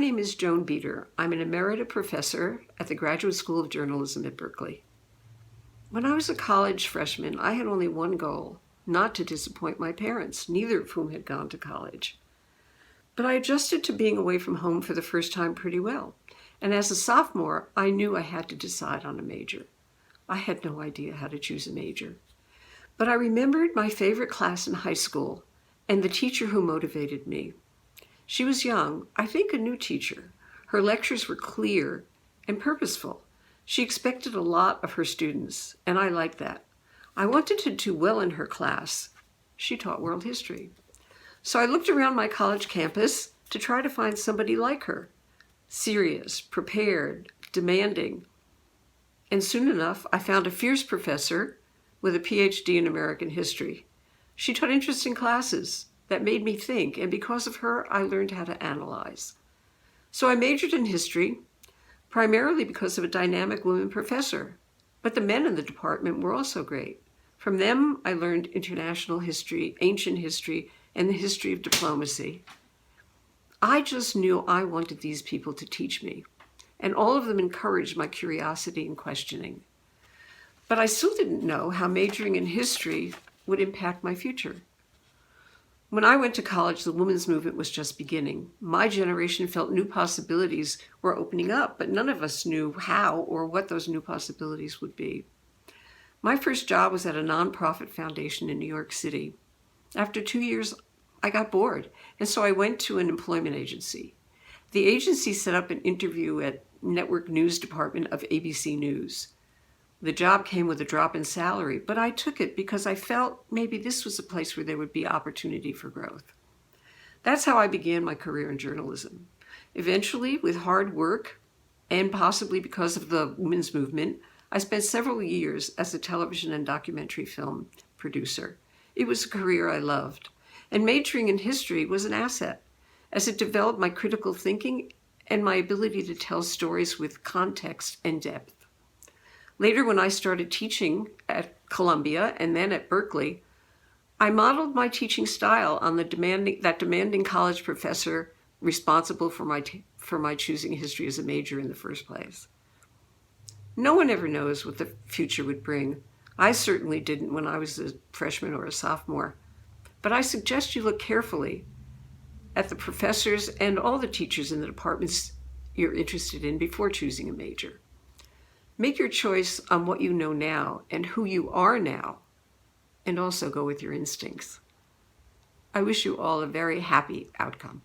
name is Joan Bieder. I'm an emerita professor at the Graduate School of Journalism at Berkeley. When I was a college freshman, I had only one goal: not to disappoint my parents, neither of whom had gone to college. But I adjusted to being away from home for the first time pretty well. And as a sophomore, I knew I had to decide on a major. I had no idea how to choose a major. But I remembered my favorite class in high school and the teacher who motivated me. She was young, I think a new teacher. Her lectures were clear and purposeful. She expected a lot of her students, and I liked that. I wanted to do well in her class. She taught world history. So I looked around my college campus to try to find somebody like her. Serious, prepared, demanding. And soon enough, I found a fierce professor with a PhD in American history. She taught interesting classes that made me think, and because of her, I learned how to analyze. So I majored in history, primarily because of a dynamic woman professor. But the men in the department were also great. From them, I learned international history, ancient history, and the history of diplomacy. I just knew I wanted these people to teach me, and all of them encouraged my curiosity and questioning. But I still didn't know how majoring in history would impact my future. When I went to college, the women's movement was just beginning. My generation felt new possibilities were opening up, but none of us knew how or what those new possibilities would be. My first job was at a nonprofit foundation in New York City. After 2 years, I got bored, and so I went to an employment agency. The agency set up an interview at network news department of ABC News. The job came with a drop in salary, but I took it because I felt maybe this was a place where there would be opportunity for growth. That's how I began my career in journalism. Eventually, with hard work, and possibly because of the women's movement, I spent several years as a television and documentary film producer. It was a career I loved, and majoring in history was an asset, as it developed my critical thinking and my ability to tell stories with context and depth. Later, when I started teaching at Columbia and then at Berkeley, I modeled my teaching style on that demanding college professor responsible for my choosing history as a major in the first place. No one ever knows what the future would bring. I certainly didn't when I was a freshman or a sophomore. But I suggest you look carefully at the professors and all the teachers in the departments you're interested in before choosing a major. Make your choice on what you know now and who you are now, and also go with your instincts. I wish you all a very happy outcome.